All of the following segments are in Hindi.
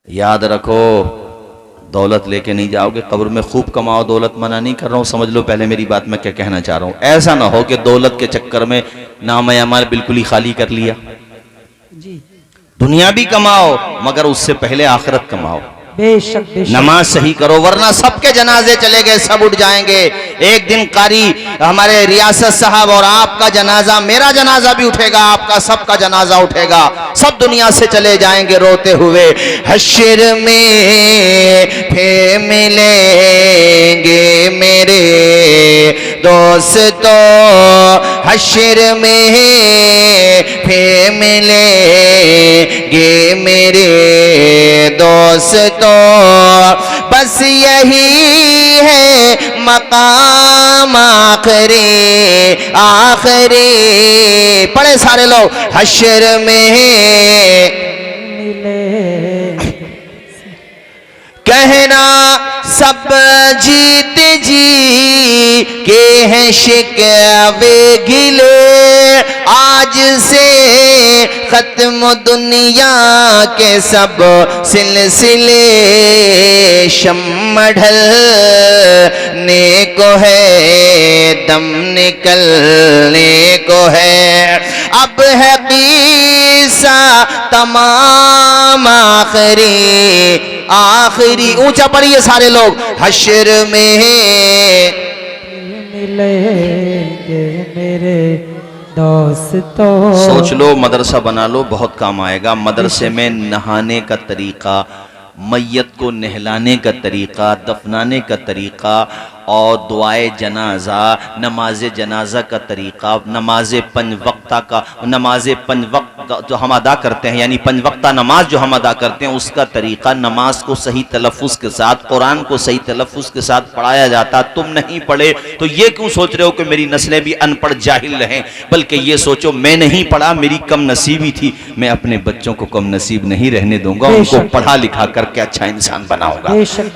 याद रखो, दौलत लेके नहीं जाओगे कब्र में, खूब कमाओ दौलत, मना नहीं कर रहा हूँ, समझ लो पहले मेरी बात मैं क्या कहना चाह रहा हूँ। ऐसा ना हो कि दौलत के चक्कर में नाम अमाल बिल्कुल ही खाली कर लिया। जी दुनिया भी कमाओ मगर उससे पहले आखिरत कमाओ। बेशक बेशक। नमाज सही करो, वरना सबके जनाजे चले गए, सब उठ जाएंगे। एक दिन कारी हमारे रियासत साहब और आपका जनाजा, मेरा जनाजा भी उठेगा, आपका सबका जनाजा उठेगा, सब दुनिया से चले जाएंगे रोते हुए। हश्र में फिर मिलेंगे मेरे दोस्तों, हश्र में फिर मिलेंगे मेरे दोस्तों, बस यही है मकाम आखिरी, आखिरी। पढ़े सारे लोग, हश्र में मिले कहना सब जीत जी के हैं शिकवे गिले, आज से खत्म दुनिया के सब सिलसिले, शम्म ढलने को है, दम निकलने को है, अब है क़ीसा तमाम आखिरी, आखिरी। ऊंचा पढ़िए सारे लोग, हश्र में मिलेंगे मेरे दोस्तों। सोच लो, मदरसा बना लो, बहुत काम आएगा। मदरसे में नहाने का तरीका, मैयत को नहलाने का तरीका, दफनाने का तरीका, और दुआए जनाजा, नमाज जनाजा का तरीका, नमाज पंजवक्ता का, नमाज पंजवक्त जो हम अदा करते हैं, यानी पंजवक्ता नमाज जो हम अदा करते हैं उसका तरीका, नमाज को सही तलफ़ुज़ के साथ, कुरान को सही तलफ़ुज़ के साथ पढ़ाया जाता। तुम नहीं पढ़े तो ये क्यों सोच रहे हो कि मेरी नस्लें भी अनपढ़ जाहिल रहें, बल्कि ये सोचो मैं नहीं पढ़ा, मेरी कम नसीबी थी, मैं अपने बच्चों को कम नसीब नहीं रहने दूंगा, उनको पढ़ा लिखा करके अच्छा इंसान बनाऊंगा।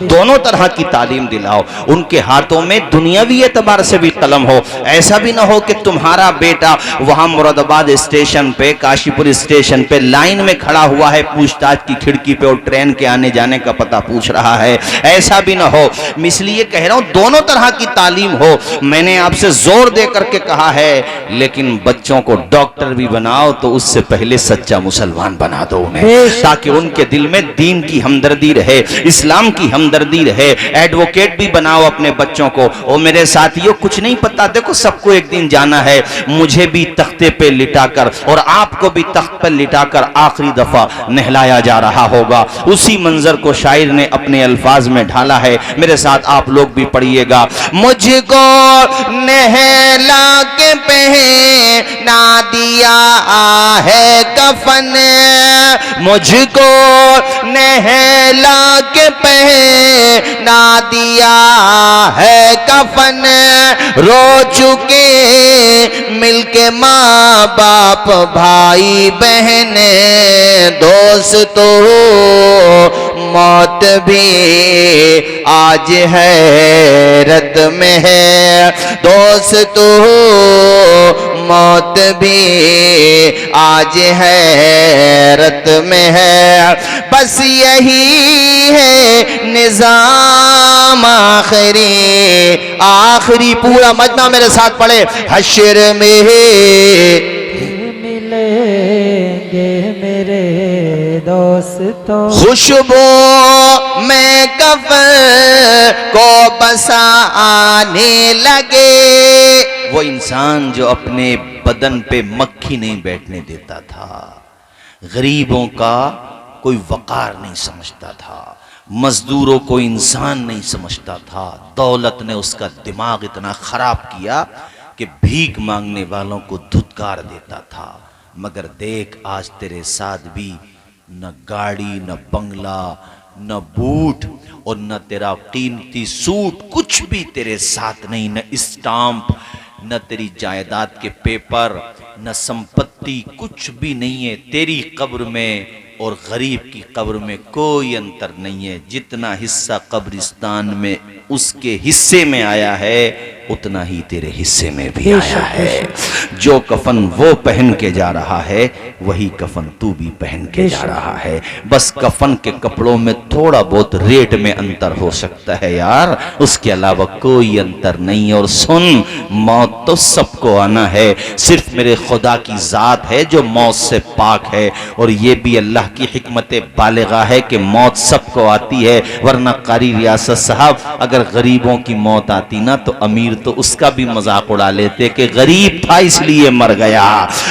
दोनों तरह की तालीम दिलाओ, उनके हाथों में दुनियावी एतबार से भी कलम हो। ऐसा भी ना हो कि तुम्हारा बेटा वहां मुरादाबाद स्टेशन पे, काशीपुर स्टेशन पे लाइन में खड़ा हुआ है पूछताछ की खिड़की पे और ट्रेन के आने जाने का पता पूछ रहा है। ऐसा भी ना हो। इसलिए कह रहा हूं दोनों तरह की तालीम हो। मैंने आपसे जोर दे करके कहा है, लेकिन बच्चों को डॉक्टर भी बनाओ तो उससे पहले सच्चा मुसलमान बना दो उन्हें, ताकि उनके दिल में दीन की हमदर्दी रहे, इस्लाम की हमदर्दी रहे। एडवोकेट भी बनाओ अपने बच्चों को। और मेरे साथियों, कुछ नहीं पता, देखो सबको एक दिन जाना है, मुझे भी तख्ते पे लिटाकर और आपको भी तख्त पर लिटाकर आखिरी दफा नहलाया जा रहा होगा। उसी मंजर को शायर ने अपने अल्फाज में ढाला है, मेरे साथ आप लोग भी पढ़िएगा। मुझको नहला के पहना दिया है कफन, मुझको नहला के पहना दिया है कफन, रो चुके मिलके माँ बाप भाई बहने, दोस्तों मौत भी आज हैरत में है, दोस्तों मौत भी आज हैरत में है, बस यही है निजाम आखिरी, आखिरी। पूरा मजमा मेरे साथ पढ़े, हश्र में मिलेंगे मेरे दोस्तों, खुशबू में कफन को बसाने लगे, वो इंसान जो अपने बदन पे मक्खी नहीं बैठने देता था, गरीबों का कोई वकार नहीं समझता था, मजदूरों को इंसान नहीं समझता था। दौलत ने उसका दिमाग इतना खराब किया कि भीख मांगने वालों को धुतकार देता था। मगर देख, आज तेरे साथ भी न गाड़ी, न बंगला, न बूट और न तेरा कीमती सूट, कुछ भी तेरे साथ नहीं, न स्टाम्प, न तेरी जायदाद के पेपर, न संपत्ति, कुछ भी नहीं है। तेरी कब्र में और गरीब की कब्र में कोई अंतर नहीं है। जितना हिस्सा कब्रिस्तान में उसके हिस्से में आया है उतना ही तेरे हिस्से में भी आया है। जो कफन वो पहन के जा रहा है वही कफन तू भी पहन के जा रहा है। बस कफन के कपड़ों में थोड़ा बहुत रेट में अंतर हो सकता है यार, उसके अलावा कोई अंतर नहीं। और सुन, मौत तो सबको आना है, सिर्फ मेरे खुदा की जात है जो मौत से पाक है। और ये भी अल्लाह की हिकमत बालिगा है कि मौत सबको आती है, वरना कारी रियासत साहब अगर गरीबों की मौत आती ना तो अमीर तो उसका भी मजाक उड़ा लेते कि गरीब था इसलिए मर गया।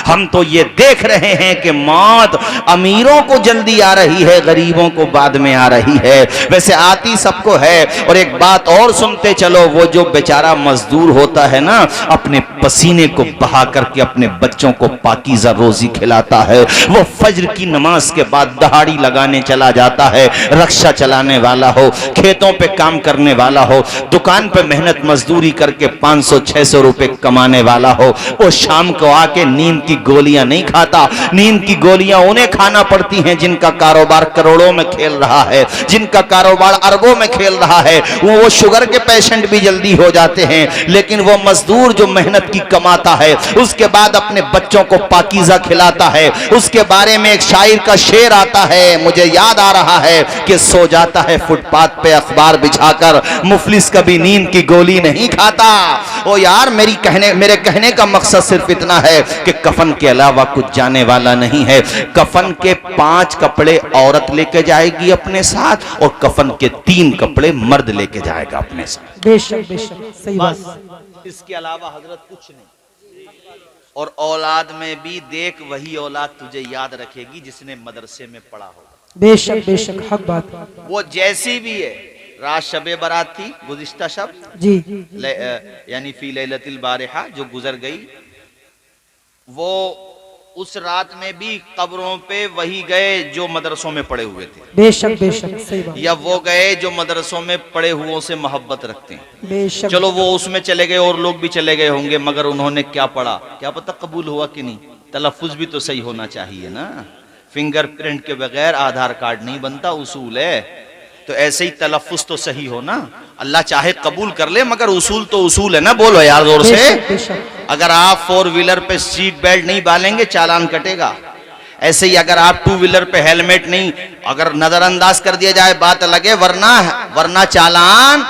हम तो ये देख रहे हैं कि मौत अमीरों को जल्दी आ रही है, गरीबों को बाद में आ रही है। वैसे आती सबको है। और एक बात और सुनते चलो, वो जो बेचारा मजदूर होता है ना, अपने पसीने को बहा करके अपने बच्चों को पाकीज़ा रोजी खिलाता है, वो फज्र की नमाज के बाद दहाड़ी लगाने चला जाता है, रक्षा चलाने वाला हो, खेतों पे काम करने वाला हो, दुकान पे मेहनत मजदूरी करके 500-600 रुपए कमाने वाला हो, वो शाम को आके नींद की गोलियां नहीं खाता। नींद की गोलियां उन्हें खाना पड़ती हैं जिनका कारोबार करोड़ों में खेल रहा है, जिनका कारोबार अरबों में खेल रहा है। वो शुगर के पेशेंट भी जल्दी हो जाते हैं, लेकिन वो मजदूर जो मेहनत की कमाता है, उसके बाद अपने बच्चों को पाकीज़ा खिलाता है, उसके बारे में एक शायर का शेर आता है, मुझे याद आ रहा है कि सो जाता है फुटपाथ पे अखबार बिछाकर, मुफलिस कभी नींद की गोली नहीं खाता। ओ यार, मेरे कहने का मकसद सिर्फ इतना है कि कफन के अलावा कुछ जाने वाला नहीं है। कफन के 5 कपड़े औरत लेके जाएगी अपने साथ, और कफन के 3 कपड़े मर्द लेके जाएगा अपने साथ। बेशक बेशक, सही बात। इसके अलावा हजरत कुछ नहीं। और औलाद में भी देख, वही औलाद तुझे याद रखेगी जिसने मदरसे में पढ़ा होगा। बेशक बेशक, हक बात। वो जैसी भी है, रात शबे बारात थी गुज़िश्ता शब, जी, यानी फी लैलतिल बारिहा जो गुजर गई, वो उस रात में भी कब्रों पे वही गए जो मदरसों में पड़े हुए थे। बेशक बेशक, सही बात। या वो गए जो मदरसों में पड़े हुओं से मोहब्बत रखते हैं। बेशक। चलो वो उसमें चले गए और लोग भी चले गए होंगे, मगर उन्होंने क्या पढ़ा क्या पता कबूल हुआ कि नहीं। तलफ़ुज़ भी तो सही होना चाहिए ना, फिंगरप्रिंट के बगैर आधार कार्ड नहीं बनता, उसूल है। तो ऐसे ही तलफ़ुज़ तो सही हो ना, अल्लाह चाहे कबूल कर ले, मगर उसूल तो उसूल है ना। बोलो यार जोर से। बेशक बेशक। अगर आप 4 व्हीलर पे सीट बेल्ट नहीं बांधेंगे चालान कटेगा। ऐसे ही अगर आप 2 व्हीलर पे हेलमेट नहीं, अगर नजरअंदाज कर दिया जाए बात अलग है, वरना चालान।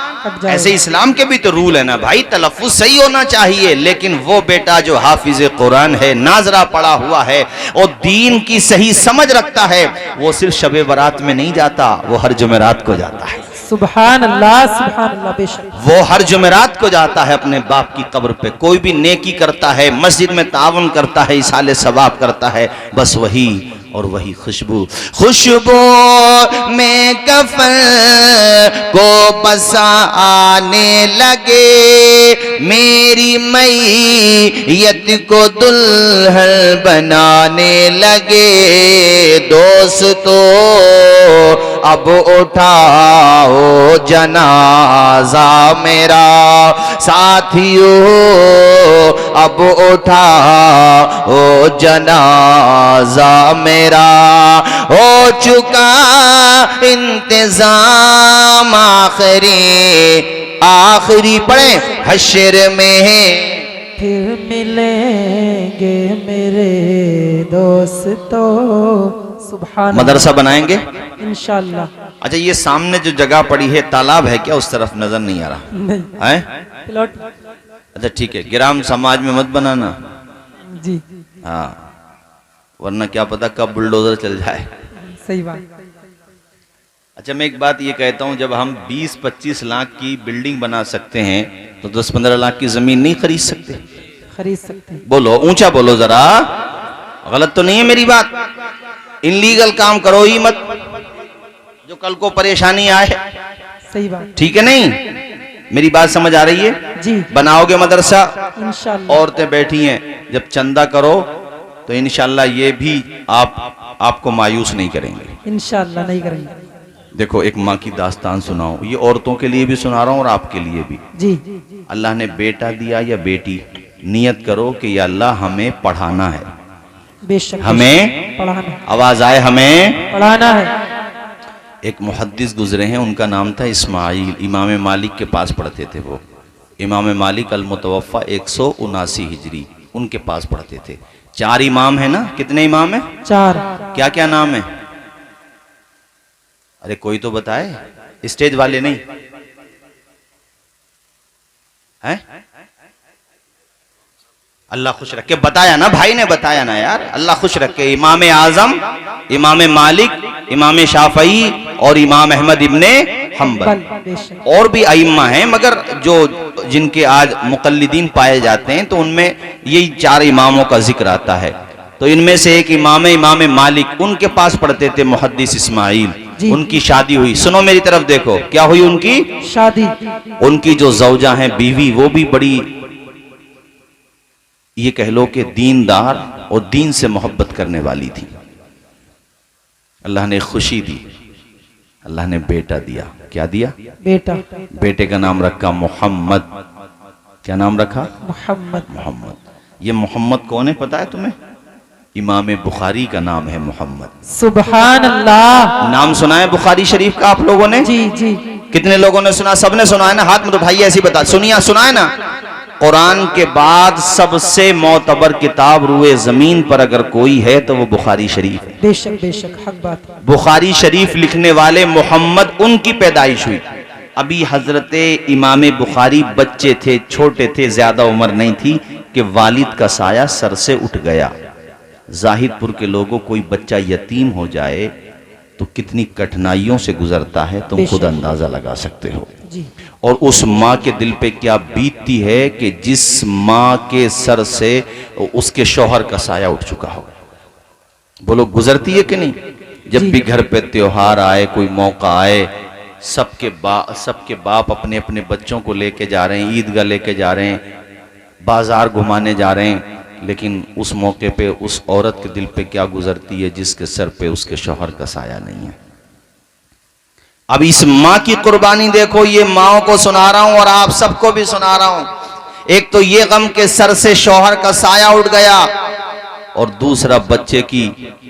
ऐसे इस्लाम के भी तो रूल है ना भाई, तलफ़ुज़ सही होना चाहिए। लेकिन वो बेटा जो हाफिज कुरान है, नाजरा पढ़ा हुआ है और दीन की सही समझ रखता है, वो सिर्फ शबे बारात में नहीं जाता, वो हर जुमेरात को जाता है। सुभान अल्लाह, सुभान अल्लाह। बेशक वो हर जुमेरात को जाता है अपने बाप की कब्र पे। कोई भी नेकी करता है, मस्जिद में तावन करता है, इसाले सवाब करता है, बस वही और वही खुशबू में कफन को बसाने लगे, मेरी मैयत को दुल्हन बनाने लगे। दोस्तों अब उठाओ जनाजा मेरा, साथियों अब उठाओ जनाजा मेरा। हो चुका इंतजाम आखिरी पढ़े हश्र में फिर मिलेंगे मेरे दोस्तों। सुभान। मदरसा बनाएंगे इंशाअल्लाह। अच्छा, ये सामने जो जगह पड़ी है तालाब है क्या? उस तरफ नजर नहीं आ रहा नहीं है? प्लॉट। अच्छा ठीक है, ग्राम समाज में मत बनाना। जी, हाँ, वरना क्या पता कब बुलडोजर चल जाए। सही बात। अच्छा, मैं एक बात ये कहता हूँ, जब हम 20-25 लाख की बिल्डिंग बना सकते हैं तो 10-15 लाख की जमीन नहीं खरीद सकते? खरीद सकते हैं। बोलो, ऊंचा बोलो जरा, गलत तो नहीं है मेरी बात? इनलीगल काम करो ही मत जो कल को परेशानी आए। सही बात। ठीक है नहीं? मेरी बात समझ आ रही है? जी। बनाओगे मदरसा, इंशाअल्लाह। औरतें बैठी हैं, जब चंदा करो तो इंशाअल्लाह ये भी आपको मायूस नहीं करेंगे। इंशाअल्लाह नहीं करेंगे। देखो, एक माँ की दास्तान सुनाओ, ये औरतों के लिए भी सुना रहा हूँ और आपके लिए भी। जी। अल्लाह ने बेटा दिया या बेटी, नियत करो कि या अल्लाह हमें पढ़ाना है, बेशक हमें पढ़ाना, आवाज आए, हमें पढ़ाना है। एक मुहद्दिस गुजरे हैं, उनका नाम था इस्माइल, इमाम मालिक के पास पढ़ते थे वो। इमाम मालिक अल मुतवफ़ा 179 हिजरी, उनके पास पढ़ते थे। 4 इमाम है ना, कितने इमाम है? 4। क्या क्या नाम है? अरे कोई तो बताए, स्टेज वाले नहीं है? अल्लाह खुश रखे, बताया ना भाई ने, बताया ना यार, अल्लाह खुश रखे। इमाम आजम, इमाम मालिक, इमाम शाफई और इमाम अहमद इब्ने हम्बल। बेशक। और भी अइम्मा हैं, मगर जो जिनके आज मुक़ल्लिदीन पाए जाते हैं तो उनमें यही 4 इमामों का जिक्र आता है। तो इनमें से एक इमाम मालिक, उनके पास पढ़ते थे मुहद्दिस इस्माइल। उनकी शादी हुई, सुनो मेरी तरफ देखो, क्या हुई उनकी शादी? उनकी जो ज़ौजा है, बीवी, वो भी बड़ी, ये कह लो कि दीनदार और दीन से मोहब्बत करने वाली थी। अल्लाह ने खुशी दी, अल्लाह ने बेटा दिया। क्या दिया? बेटा। बेटे का नाम रखा मोहम्मद। क्या नाम रखा? मोहम्मद। मोहम्मद। ये मोहम्मद कौन है पता है तुम्हें? इमाम बुखारी का नाम है मोहम्मद। सुभान अल्लाह। नाम सुना है बुखारी शरीफ का आप लोगों ने? जी जी। कितने लोगों ने सुना? सबने सुना है ना? हाथ मत उठाइए, ऐसी बता, सुनिया, सुना है ना? कुरान के बाद सबसे मोतबर किताब रुए जमीन पर अगर कोई है तो वो बुखारी शरीफ है। बेशक बेशक, हक बात। बुखारी शरीफ लिखने वाले मोहम्मद, उनकी पैदाइश हुई। अभी हजरत इमाम बुखारी बच्चे थे, छोटे थे, ज्यादा उम्र नहीं थी कि वालिद का साया सर से उठ गया। जाहिदपुर के लोगों, कोई बच्चा यतीम हो जाए तो कितनी कठिनाइयों से गुजरता है, तुम खुद अंदाजा लगा सकते हो। जी। और उस माँ के दिल पे क्या बीतती है कि जिस माँ के सर से उसके शौहर का साया उठ चुका हो। बोलो गुजरती है कि नहीं? जब भी घर पे त्योहार आए, कोई मौका आए, सबके बाप अपने अपने बच्चों को लेके जा रहे हैं, ईदगाह लेके जा रहे हैं, बाजार घुमाने जा रहे हैं, लेकिन उस मौके पे उस औरत के दिल पे क्या गुजरती है जिसके सर पे उसके शौहर का साया नहीं है। अब इस माँ की कुर्बानी देखो, ये माओ को सुना रहा हूं और आप सबको भी सुना रहा हूं। एक तो ये गम के सर से शौहर का साया उठ गया, और दूसरा बच्चे की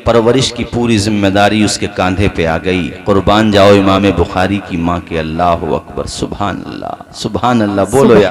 परवरिश की पूरी जिम्मेदारी उसके कांधे पे आ गई। कुर्बान जाओ इमाम बुखारी की माँ के। अल्लाह अकबर, सुभान अल्लाह, सुभान अल्लाह, बोलो यार।